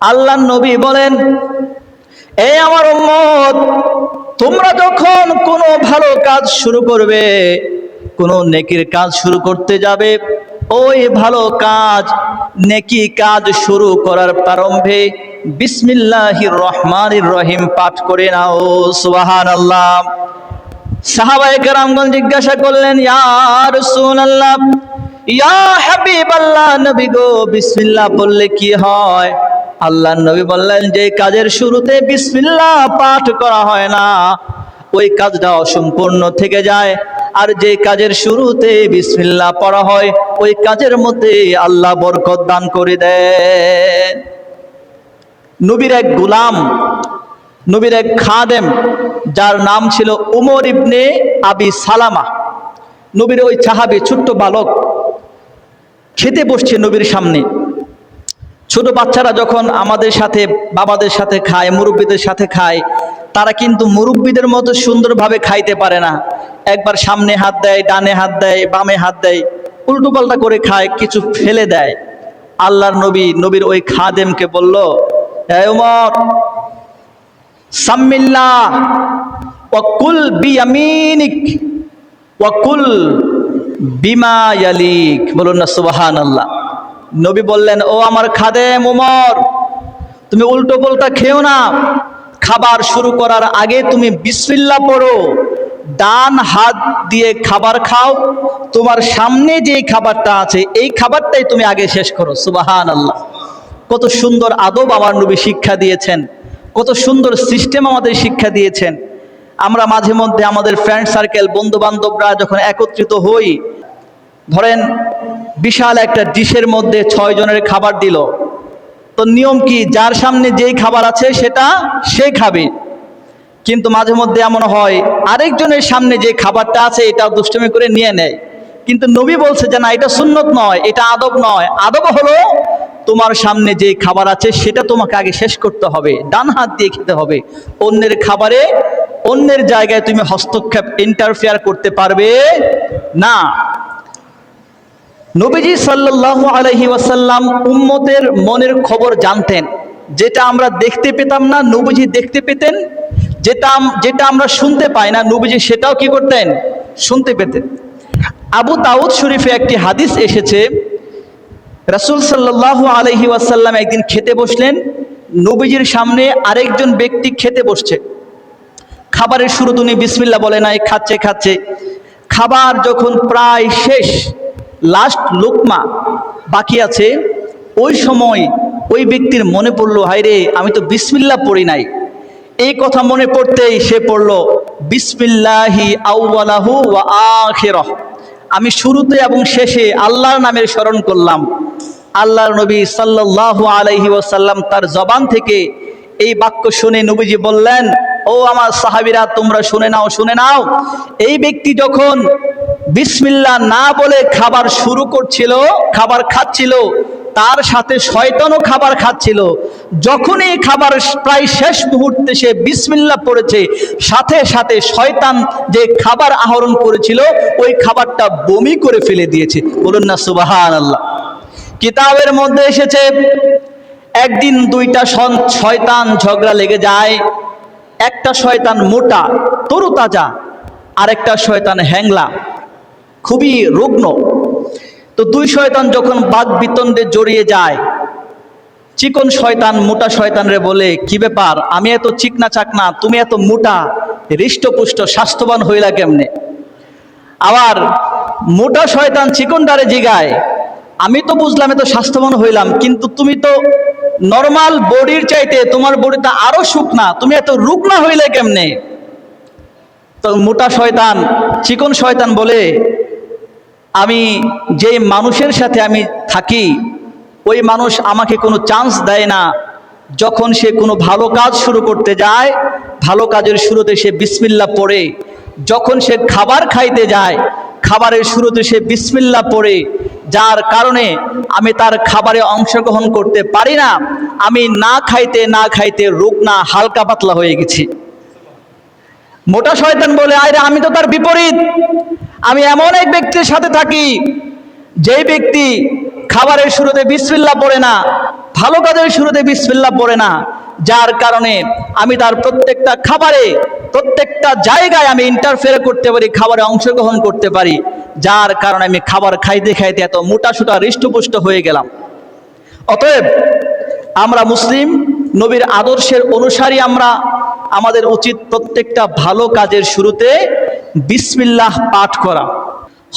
আল্লাহর নবী বলেন, এই আমার উম্মত, তোমরা যখন কোনো ভালো কাজ শুরু করবে, কোনো নেকির কাজ শুরু করতে যাবে, ওই ভালো কাজ, নেকি কাজ শুরু করার প্রারম্ভে বিসমিল্লাহির রহমানির রহিম পাঠ করে নাও। সুবহানাল্লাহ। সাহাবায়ে কেরামগণ জিজ্ঞাসা করলেন, ইয়া রাসূলুল্লাহ, ইয়া হাবিবাল্লাহ, নবী গো, বিসমিল্লাহ বললে কি হয়? আল্লাহর নবী বললেন, যে কাজের শুরুতে বিসমিল্লাহ পাঠ করা হয় না, ওই কাজটা অসম্পূর্ণ থেকে যায়। আর যে কাজের শুরুতে বিসমিল্লাহ পড়া হয়, ওই কাজের মধ্যে আল্লাহ বরকত দান করে দেন। নবীর এক গোলাম, নবীর এক খাদেম, যার নাম ছিল উমর ইবনে আবি সালামা, নবীর ওই সাহাবী, ছোট্ট বালক, খেতে বসছে নবীর সামনে। ছোট বাচ্চারা যখন আমাদের সাথে, বাবাদের সাথে খায়, মুরব্বীদের সাথে খায়, তারা কিন্তু মুরব্বীদের মতো সুন্দরভাবে খাইতে পারে না। একবার সামনে হাত দেয়, ডানে হাত দেয়, বামে হাত দেয়, উল্টো পাল্টা করে খায়, কিছু ফেলে দেয়। আল্লাহর নবী নবীর ওই খাদেমকে বলল, হে ওমর, সাম্মিল্লাহ ওয়াকুল বিয়ামিনিক ওয়াকুল বিমা ইয়ালিক। বলুন না সুবহানাল্লাহ। নবী বললেন, ও আমার খাদেম ওমর, তুমি উল্টো পাল্টা খেও না। খাবার শুরু করার আগে তুমি বিসমিল্লাহ পড়ো, ডান হাত দিয়ে খাবার খাও, তোমার সামনে যে খাবারটা আছে এই খাবারটাই তুমি আগে শেষ করো। সুবহানাল্লাহ। কত সুন্দর আদব আমার নবী শিক্ষা দিয়েছেন, কত সুন্দর সিস্টেম আমাদের শিক্ষা দিয়েছেন। আমরা মাঝে মধ্যে আমাদের ফ্রেন্ড সার্কেল, বন্ধু বান্ধবরা যখন একত্রিত হই, ধরেন বিশাল একটা ডিশের মধ্যে 6 জনের খাবার দিল, তো নিয়ম কি, যার সামনে যেই খাবার আছে সেটা সে খাবে। কিন্তু মাঝে মধ্যে এমন হয়, আরেকজনের সামনে যে খাবারটা আছে এটা দুষ্টুমি করে নিয়ে নেয়। কিন্তু নবী বলছে যে না, এটা সুন্নত নয়, এটা আদব নয়। আদব হলো তোমার সামনে যে খাবার আছে সেটা তোমাকে আগে শেষ করতে হবে, ডান হাত দিয়ে খেতে হবে। অন্যের খাবারে, অন্যের জায়গায় তুমি হস্তক্ষেপ, ইন্টারফেয়ার করতে পারবে না। নবীজি সাল্লাল্লাহু আলাইহি ওয়াসাল্লাম উম্মতের মনের খবর জানতেন। যেটা আমরা দেখতে পেতাম না, নবীজি দেখতে পেতেন। যেটা আমরা শুনতে পাই না, নবীজি সেটাও কি করতেন? শুনতে পেতেন। আবু দাউদ শরীফে একটি হাদিস এসেছে, রাসূল সাল্লাল্লাহু আলাইহি ওয়াসাল্লাম একদিন খেতে বসলেন, নবীজির সামনে আরেকজন ব্যক্তি খেতে বসছে। খাবারের শুরুতে উনি বিসমিল্লাহ বলে নাই, খাচ্ছে। খাবার যখন প্রায় শেষ, লাস্ট লোকমা বাকি আছে, ওই সময় ওই ব্যক্তির মনে পড়লো, হায়রে আমি তো বিসমিল্লাহ পড়ি নাই। এই কথা মনে পড়তেই সে পড়লো, বিসমিল্লাহি আউওয়ালাহু ওয়া আখিরাহ, আমি শুরুতে এবং শেষে আল্লাহর নামের স্মরণ করলাম। আল্লাহর নবী সাল্লাল্লাহু আলাইহি ওয়াসাল্লাম তার জবান থেকে এই বাক্য শুনে নবীজি বললেন, ও আমার সাহাবীরা, তোমরা শুনে নাও। এই ব্যক্তি যখন বিসমিল্লাহ না বলে খাবার শুরু করছিল, খাবার খাচ্ছিল, তার সাথে শয়তানও খাবার খাচ্ছিল। যখন এই খাবার প্রায় শেষ মুহূর্তে সে বিসমিল্লাহ পড়েছে, সাথে সাথে শয়তান যে খাবার আহরণ করেছিল ওই খাবারটা বমি করে ফেলে দিয়েছে। বলুন না সুবহানাল্লাহ। কিতাবের মধ্যে এসেছে, একদিন দুইটা শয়তান ঝগড়া লেগে যায়। একটা শয়তান মোটা তরুতাজা, আরেকটা শয়তান হ্যাংলা, খুবই রুগ্ন। তো দুই শয়তান যখন বাদ বিতণ্ডে জড়িয়ে যায়, চিকন শয়তান মোটা শয়তানরে বলে, কি ব্যাপার, আমি এত চিকনা চাকনা, তুমি এত মোটা, হৃষ্টপুষ্ট, স্বাস্থ্যবান হইলা কেমনে? আবার মোটা শয়তান চিকনটারে জিগায়, আমি তো বুঝলাম এত স্বাস্থ্যবান হইলাম, কিন্তু তুমি তো নরমাল বডির চাইতে তোমার বডিটা আরো শুকনা, তুমি এত রুগ্না হইলে কেমনে? তো মোটা শয়তান, চিকন শয়তান বলে, আমি যে মানুষের সাথে আমি থাকি, ওই মানুষ আমাকে কোনো চান্স দেয় না। যখন সে কোনো ভালো কাজ শুরু করতে যায়, ভালো কাজের শুরুতে সে বিসমিল্লাহ পড়ে। যখন সে খাবার খাইতে যায়, খাবারের শুরুতে সে বিসমিল্লাহ পড়ে, যার কারণে আমি তার খাবারে অংশগ্রহণ করতে পারি না। আমি না খাইতে রুগ্না, হালকা পাতলা হয়ে গেছি। মোটা শয়তান বলে, আরে আমি তো তার বিপরীত, আমি এমন এক ব্যক্তির সাথে থাকি যেই ব্যক্তি খাবারের শুরুতে বিসমিল্লাহ পড়ে না, ভালো কাজের শুরুতে বিসমিল্লাহ পড়ে না, যার কারণে আমি তার প্রত্যেকটা খাবারে, প্রত্যেকটা জায়গায় আমি ইন্টারফেয়ার করতে পারি, খাবারে অংশগ্রহণ করতে পারি, যার কারণে আমি খাবার খাইতে খাইতে এত মোটাসোটা হৃষ্টপুষ্ট হয়ে গেলাম। অতএব আমরা মুসলিম, নবীর আদর্শের অনুসারী আমরা, আমাদের উচিত প্রত্যেকটা ভালো কাজের শুরুতে বিসমিল্লাহ পাঠ করা।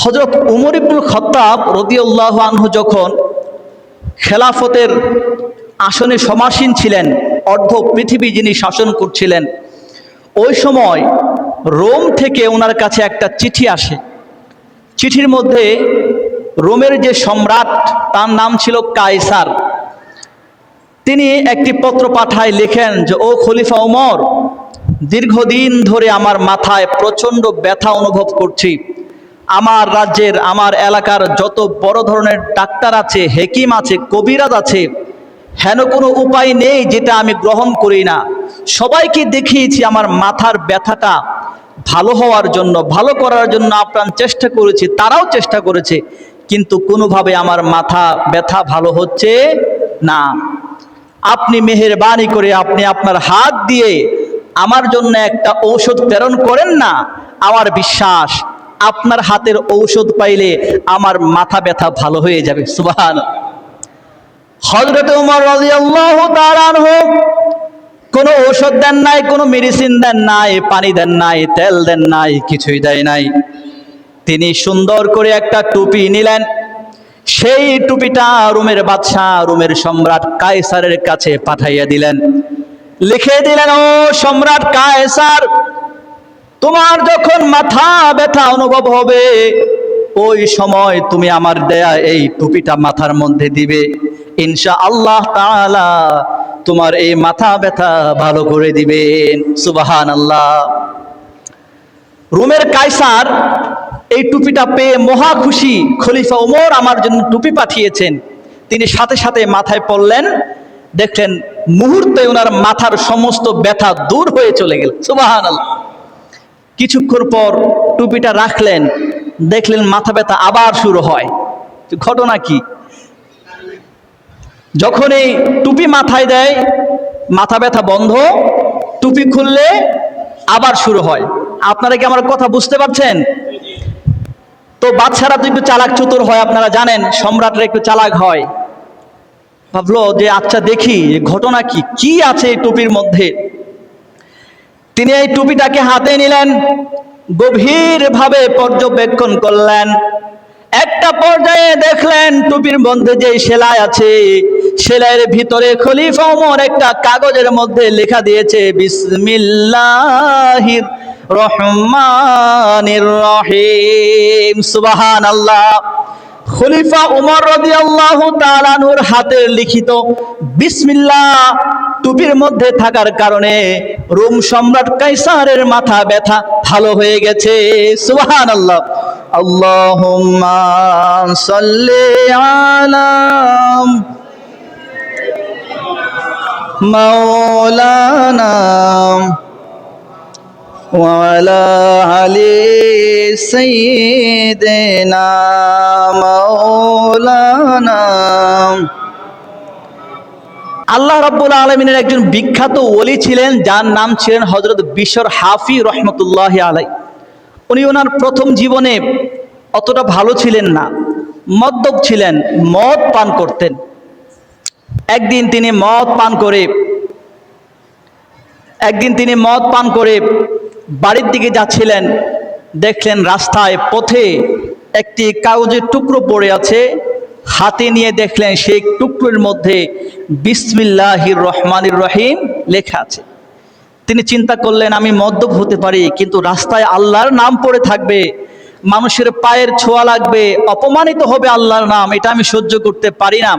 হযরত উমর ইবনুল খাত্তাব রাদিয়াল্লাহু আনহু যখন খেলাফতের আসনে সমাসীন ছিলেন, অর্ধ পৃথিবী যিনি শাসন করছিলেন, ওই সময় রোম থেকে ওনার কাছে একটা চিঠি আসে। চিঠির মধ্যে রোমের যে সম্রাট, তার নাম ছিল কায়সার, তিনি একটি পত্র পাঠায়, লেখেন যে ও খলিফা ওমর, দীর্ঘদিন ধরে আমার মাথায় প্রচণ্ড ব্যথা অনুভব করছি। আমার রাজ্যের, আমার এলাকার যত বড় ধরনের ডাক্তার আছে, হেকিম আছে, কবিরাজ আছে, হেন কোনো উপায় নেই যেটা আমি গ্রহণ করি না। সবাইকে দেখিয়েছি আমার মাথার ব্যথাটা ভালো হওয়ার জন্য, ভালো করার জন্য আপ্রাণ চেষ্টা করেছি, তারাও চেষ্টা করেছে, কিন্তু কোনোভাবে আমার মাথা ব্যথা ভালো হচ্ছে না। আপনি মেহেরবানি করে আপনি আপনার হাত দিয়ে আমার জন্য একটা ঔষধ প্রেরণ করেন না। আমার বিশ্বাস আপনার হাতের ঔষধ পাইলে আমার মাথা ব্যথা ভালো হয়ে যাবে। সুবহানাল্লাহ। হযরত ওমর রাদিয়াল্লাহু তাআলা আনহু কোনো ঔষধ দেন নাই, কোনো মেডিসিন দেন নাই, পানি দেন নাই, তেল দেন নাই, কিছুই দেয় নাই। তিনি সুন্দর করে একটা টুপি নিলেন, সেই টুপিটা রোমের বাদশাহ, রোমের সম্রাট কায়সারের কাছে পাঠাইয়া দিলেন। লিখে দিলেন, ও সম্রাট কায়সার, তোমার যখন মাথা ব্যথা অনুভব হবে, ওই সময় তুমি আমার দেয়া এই টুপিটা মাথার মধ্যে দিবে, ইনশাআল্লাহ তাআলা তোমার এই মাথা ব্যথা ভালো করে দিবেন। সুবহানাল্লাহ। রোমের কায়সার এই টুপিটা পেয়ে মহা খুশি, খলিফা ওমর আমার জন্য টুপি পাঠিয়েছেন। তিনি সাথে সাথে মাথায় পড়লেন, দেখলেন মুহূর্তে ওনার মাথার সমস্ত ব্যথা দূর হয়ে চলে গেল। সুবহানাল্লাহ। কিছুক্ষণ পর টুপিটা রাখলেন, দেখলেন মাথা ব্যথা আবার শুরু হয়। ঘটনা কি? যখন এই টুপি মাথায় দেয়, মাথা ব্যথা বন্ধ, টুপি খুললে আবার শুরু হয়। আপনারা কি আমার কথা বুঝতে পারছেন? তো বাদশারা তো একটু চালাক চতুর হয়, আপনারা জানেন, সম্রাটরা একটু চালাক হয়। ভাবলো যে আচ্ছা দেখি ঘটনা কি, কি আছে এই টুপির মধ্যে। তিনি এই টুপিটাকে হাতে নিলেন, গভীরভাবে পর্যবেক্ষণ করলেন। একটা পর্যায়ে দেখলেন টুপির মধ্যে যে সেলাই আছে, সেলাইয়ের ভিতরে খলিফা ওমর একটা কাগজের মধ্যে লেখা দিয়েছে বিসমিল্লাহির রহমানির রহিম। সুবহানাল্লাহ। খলিফা ওমর রাদিয়াল্লাহু তাআলা আনহুর হাতের লিখিত বিসমিল্লাহ টুপির মধ্যে থাকার কারণে রোম সম্রাট কায়সারের মাথা ব্যথা ভালো হয়ে গেছে। সুবহানাল্লাহ। আল্লাহুম্মা সাল্লি আলা মাওলানা ওয়ালা আলি সাইয়্যিদিনা মাওলানা। আল্লাহ রাব্বুল আলামিনের একজন বিখ্যাত ওলি ছিলেন, যার নাম ছিলেন হযরত বিশর হাফি রহমতুল্লাহি আলাইহি। উনি ওনার প্রথম জীবনে অতটা ভালো ছিলেন না, মদ্যপ ছিলেন, মদ পান করতেন। একদিন তিনি মদ পান করে বাড়ির দিকে যাচ্ছিলেন, দেখলেন রাস্তায় পথে একটি কাগজের টুকরো পড়ে আছে। হাতে নিয়ে দেখলেন সেই টুকরোর মধ্যে বিসমিল্লাহির রহমানির রহিম লেখা আছে। তিনি চিন্তা করলেন আমি মদ্যপ হতে পারি, কিন্তু রাস্তায় আল্লাহর নাম পড়ে থাকবে, মানুষের পায়ের ছোঁয়া লাগবে, অপমানিত হবে আল্লাহর নাম, এটা আমি সহ্য করতে পারি না।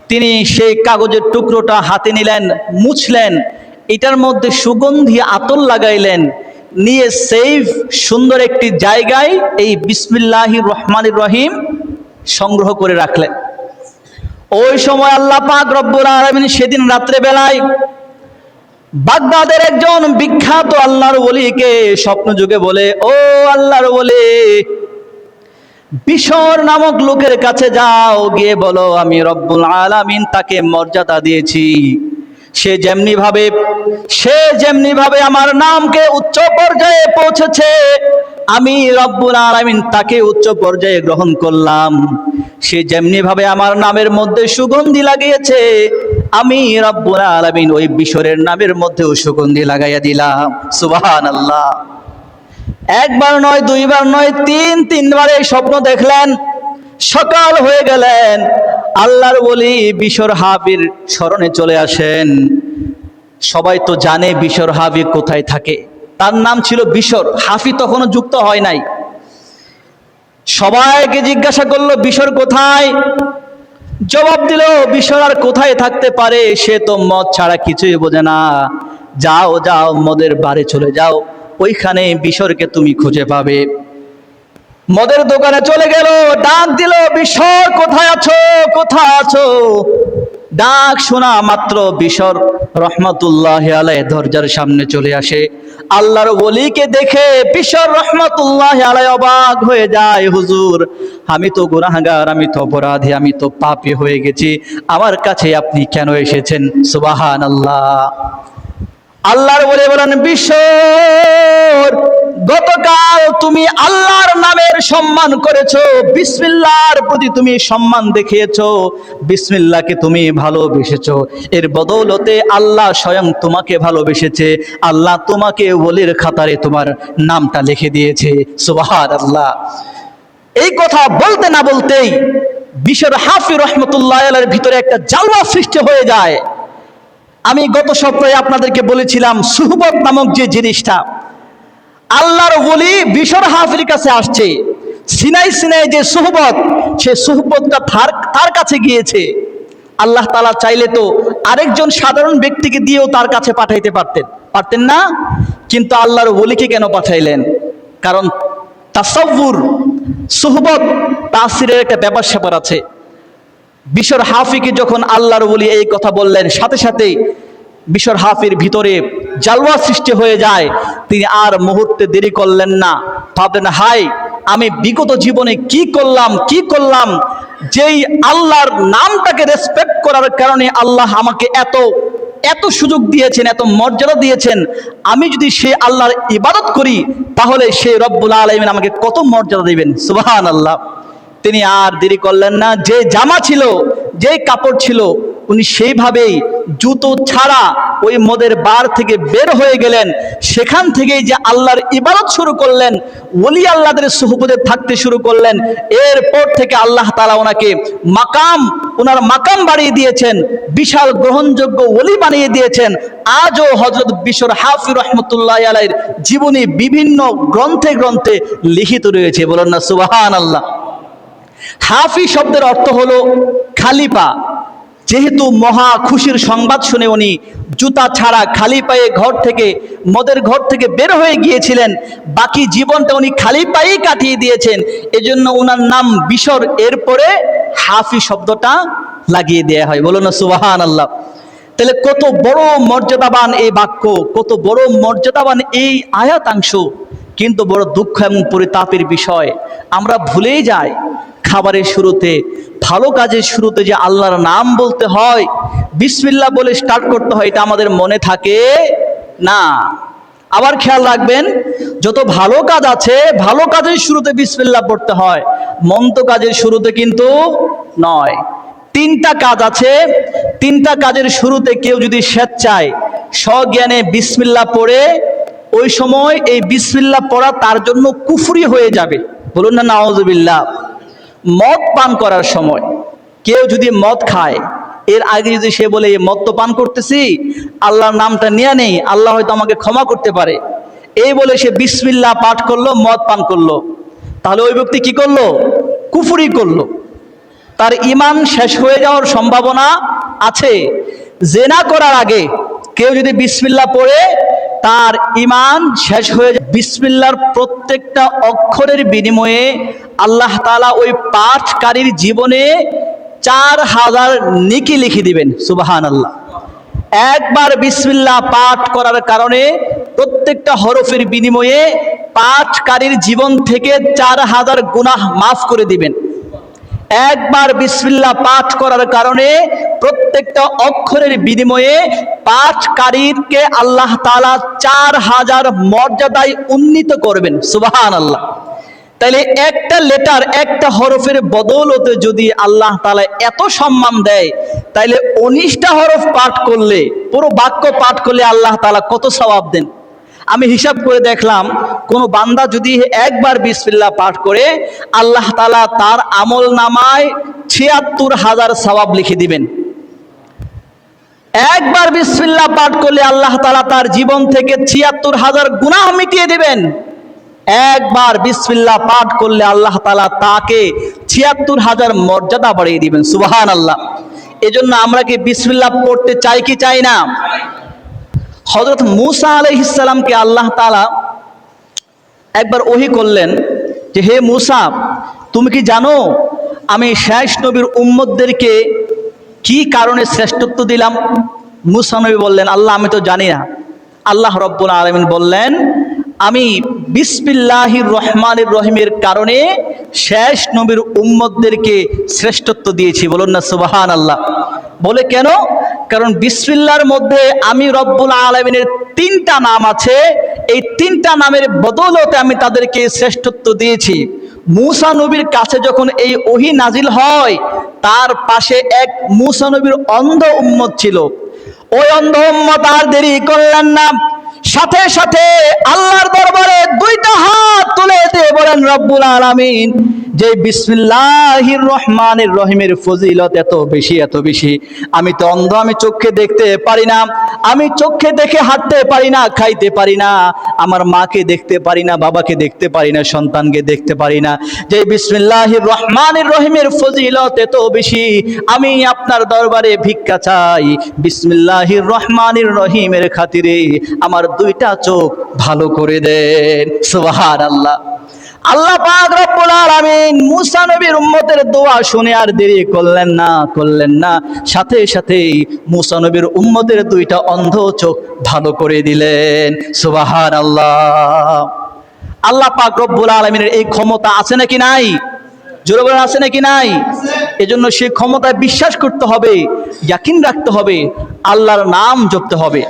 তিনি সেই কাগজের টুকরোটা হাতে নিলেন, মুছলেন, এটার মধ্যে সুগন্ধি আতর লাগাইলেন, নিয়ে সেফ সুন্দর একটি জায়গায় এই বিসমিল্লাহির রহমানির রহিম সংগ্রহ করে রাখলেন। ওই সময় আল্লাহ পাক রব্বুল আলামিন সেদিন রাত্রে বেলায় বাগদাদের একজন বিখ্যাত আল্লাহর ওলিকে স্বপ্ন যুগে বলে, ও আল্লাহর ওলি, বিশর নামক লোকের কাছে যাও, গিয়ে বলো আমি রব্বুল আলামিন তাকে মর্যাদা দিয়েছি। সে যেমনি ভাবে আমার নামকে উচ্চ পর্যায়ে পৌঁছেছে, আমি রব্বুল আলামিন তাকে উচ্চ পর্যায়ে গ্রহণ করলাম। সে যেমনি ভাবে আমার নামের মধ্যে সুগন্ধি লাগিয়েছে, আমি রব্বুল আলামিন ওই বিশরের নামের মধ্যেও সুগন্ধি লাগাইয়া দিলাম। সুবহানাল্লাহ। একবার নয়, দুইবার নয়, তিনবার এই স্বপ্ন দেখলেন। সকাল হয়ে গেলেন, আল্লাহর ওলি বিশর হাফির স্মরণে চলে আসেন। সবাই তো জানে বিশর হাফি কোথায় থাকে, তার নাম ছিল বিশর। হাফি তখনও যুক্ত হয় নাই। সবাইকে জিজ্ঞাসা করলো বিশর কোথায়? জবাব দিল বিশর আর কোথায় থাকতে পারে, সে তো মদ ছাড়া কিছুই বোঝে না। যাও যাও মদের বারে চলে যাও, ওইখানে বিশরকে তুমি খুঁজে পাবে। মদের দোকানে চলে গেল, ডাক দিল বিশর কোথায় আছো, কোথায় আছো? ডাক শোনা মাত্র বিশর রহমতুল্লাহ আলাইহি দরজার সামনে চলে আসে। আল্লাহর ওলিকে দেখে বিশর রহমতুল্লাহ আলাইহি অবাক হয়ে যায়, হুজুর আমি তো গুনাহগার, আমি তো অপরাধী, আমি তো পাপী হয়ে গেছি, আমার কাছে আপনি কেন এসেছেন? সুবহানাল্লাহ। আল্লাহর ওলি বলেন বিশর, গতকাল তুমি আল্লাহর নামের সম্মান করেছো, বিসমিল্লাহর প্রতি তুমি সম্মান দেখিয়েছো, বিসমিল্লাহকে তুমি ভালোবেসেছো। এর বদৌলতে আল্লাহ স্বয়ং তোমাকে ভালোবেসেছে, আল্লাহ তোমাকে ওলির খাতারে তোমার নামটা লিখে দিয়েছে। সুবহানাল্লাহ। এই কথা বলতে না বলতেই বিশর হাফি রহমতুল্লাহ আলাইহির ভিতরে একটা জালওয়া সৃষ্টি হয়ে যায়। আমি গত সপ্তাহে আপনাদেরকে বলেছিলাম সুহবত নামক যে জিনিসটা, আল্লাহর ওলি বিশর হাফির কাছে আসছে। সিনাই যে সুহবত, সে সুহবতটা তার কাছে গিয়েছে। আল্লাহ তাআলা চাইলে তো আরেকজন সাধারণ ব্যক্তিকে দিয়েও তার কাছে পাঠাইতে পারতেন না, কিন্তু আল্লাহর ওলিকে কেন পাঠাইলেন? কারণ তাসাউর, সুহবত, তাসিরের একটা ব্যাপার স্যাপার আছে। বিশর হাফিকে যখন আল্লাহর ওলি এই কথা বললেন, সাথে সাথেই বিশর হাফির ভিতরে জালওয়া সৃষ্টি হয়ে যায়। তিনি আর মুহূর্তে দেরি করলেন না, ভাবলেন হাই আমি বিগত জীবনে কি করলাম, যেই আল্লাহর নামটাকে রেসপেক্ট করার কারণে আল্লাহ আমাকে এত সুযোগ দিয়েছেন, এত মর্যাদা দিয়েছেন, আমি যদি সে আল্লাহর ইবাদত করি তাহলে সে রব্বুল আলামিন আমাকে কত মর্যাদা দিবেন। সুবহানাল্লাহ। তিনি আর দেরি করলেন না, যে জামা ছিল, যে কাপড় ছিল, উনি সেইভাবেই জুতো ছাড়া ওই মদের বার থেকে বের হয়ে গেলেন। সেখান থেকেই যে আল্লাহর ইবাদত শুরু করলেন, ওলি আল্লাহদের সুহবতে থাকতে শুরু করলেন। এরপর থেকে আল্লাহ তাআলা ওনাকে ওনার মাকাম বাড়িয়ে দিয়েছেন, বিশাল গ্রহণযোগ্য ওলি বানিয়ে দিয়েছেন। আজও হযরত বিশর হাফি রহমতুল্লাহ আলাইহির জীবনী বিভিন্ন গ্রন্থে গ্রন্থে লিখিত রয়েছে। বলেন না সুবহানাল্লাহ। হাফি শব্দের অর্থ হলো খালি পা। যেহেতু মহা খুশির সংবাদ শুনে উনি জুতা ছাড়া খালি পায়ে মদের ঘর থেকে বের হয়ে গিয়েছিলেন, বাকি জীবনটা উনি খালি পায়েই কাটিয়ে দিয়েছেন, এজন্য ওনার নাম বিশর, এরপরে হাফি শব্দটা লাগিয়ে দেয়া হয়। বলুন না সুবহানাল্লাহ। তাহলে কত বড় মর্যাদাবান এই বাক্য, কত বড় মর্যাদাবান এই আয়াতাংশ, কিন্তু বড় দুঃখ এবং পরিতাপের বিষয় আমরা ভুলেই যাই খাবারের শুরুতে, ভালো কাজের শুরুতে যে আল্লাহর নাম বলতে হয়, বিসমিল্লাহ বলে স্টার্ট করতে হয়, এটা আমাদের মনে থাকে না। আবার খেয়াল রাখবেন, যত ভালো কাজ আছে ভালো কাজের শুরুতে বিসমিল্লাহ পড়তে হয়, মন্দ কাজের শুরুতে কিন্তু নয়। তিনটা কাজ আছে, তিনটা কাজের শুরুতে কেউ যদি স্বেচ্ছায় সজ্ঞানে বিসমিল্লাহ পড়ে, ওই সময় এই বিসমিল্লাহ পড়া তার জন্য কুফরি হয়ে যাবে। বলুন না নাউজুবিল্লাহ। মদ পান করার সময় কেউ যদি মদ খায়, এর আগে যদি সে বলে মদ তো পান করতেছি, আল্লাহর নামটা নিয়ে নেই, আল্লাহ হয়তো আমাকে ক্ষমা করতে পারে, এই বলে সে বিসমিল্লাহ পাঠ করলো, মদ পান করলো, তাহলে ওই ব্যক্তি কি করলো? কুফরি করলো। তার ঈমান শেষ হয়ে যাওয়ার সম্ভাবনা আছে। জেনা করার আগে কেউ যদি বিসমিল্লাহ পড়ে, তার ঈমান শেষ হয়ে যায়। বিসমিল্লাহর প্রত্যেকটা অক্ষরের বিনিময়ে আল্লাহ তাআলা ওই পাঠকারীর জীবনে 4000 নেকি লিখে দিবেন। সুবহানাল্লাহ। একবার বিসমিল্লাহ পাঠ করার কারণে প্রত্যেকটা হরফের বিনিময়ে পাঠকারীর জীবন থেকে 4000 গুনাহ মাফ করে দিবেন। একবার বিসমিল্লাহ পাঠ করার কারণে প্রত্যেকটা অক্ষরের বিনিময়ে পাঠকারীকে আল্লাহ তাআলা 4000 মর্যাদায় উন্নীত করবেন। সুবহানাল্লাহ। তাইলে একটা লেটার, একটা হরফের বদৌলতে যদি আল্লাহ তাআলা এত সম্মান দেয়, তাইলে 19টা হরফ পাঠ করলে, পুরো বাক্য পাঠ করলে আল্লাহ তাআলা কত সওয়াব দেন। আমি হিসাব করে দেখলাম, কোন বান্দা যদি একবার বিসমিল্লাহ পাঠ করে, আল্লাহ তাআলা তার আমল নামায় ৭৬,০০০ সওয়াব লিখে দিবেন। একবার বিসমিল্লাহ পাঠ করলে আল্লাহ তাআলা তার জীবন থেকে ৭৬,০০০ গুনাহ মিটিয়ে দিবেন। একবার বিসমিল্লাহ পাঠ করলে আল্লাহ তাআলা তাকে ৭৬,০০০ মর্যাদা বাড়িয়ে দিবেন। সুবহানাল্লাহ। এজন্য আমরা কি বিসমিল্লাহ পড়তে চাই কি চাই না? হযরত মূসা আলাইহিস সালামকে আল্লাহ তাআলা একবার ওহী করলেন যে, হে মূসা, তুমি কি জানো আমি শেষ নবীর উম্মতদেরকে কি কারণে শ্রেষ্ঠত্ব দিলাম? মূসা নবী বললেন, আল্লাহ আমি তো জানি না। আল্লাহ রাব্বুল আলামিন বললেন, আমি বিসমিল্লাহির রহমানির রহিমের কারণে শেষ নবীর উম্মতদেরকে শ্রেষ্ঠত্ব দিয়েছি। বলুন না সুবহানাল্লাহ। বলে কেন? কারণ বিসমিল্লাহর মধ্যে আমি রব্বুল আলামিনের 3টা নাম আছে, এই 3টা নামের বদৌলতে আমি তাদেরকে শ্রেষ্ঠত্ব দিয়েছি। মূসা নবীর কাছে যখন এই ওহী নাজিল হয়, তার পাশে এক মূসা নবীর অন্ধ উম্মত ছিল। ওই অন্ধ উম্মত আর দেরি করলেন না, সাথে সাথে আল্লাহর দরবারে 2টা হাত তুলে দিয়ে বলেন, রব্বুল আলামিন, যে বিসমিল্লাহির রহমানির রহিমের ফজিলত এত বেশি, এত বেশি। আমি তো অন্ধ, আমি চোখে দেখতে পারি না, আমি চোখে দেখে হাঁটতে পারি না, খাইতে পারি না, আমার মাকে দেখতে পারি না, বাবাকে দেখতে পারি না, সন্তানকে দেখতে পারি না। যে বিসমিল্লাহির রহমানির রহিমের ফজিলত এত বেশি, আমি আপনার দরবারে ভিক্ষা চাই, বিসমিল্লাহির রহমানির রহিমের খাতিরে আমার 2টা চোখ ভালো করে দেন। সুবহানাল্লাহ। আল্লাহ পাক রব্বুল আলামিন মূসা নবীর উম্মতের দোয়া শুনে আর দেরি করলেন না, সাথে সাথেই মূসা নবীর উম্মতের 2টা অন্ধ চোখ ভালো করে দিলেন। সুবহানাল্লাহ। আল্লাহ পাক রব্বুল আলামিনের এই ক্ষমতা আছে নাকি নাই? জোরে বলেন, আছে নাকি নাই? এজন্য সেই ক্ষমতায় বিশ্বাস করতে হবে, ইয়াকিন রাখতে হবে, আল্লাহর নাম জপতে হবে।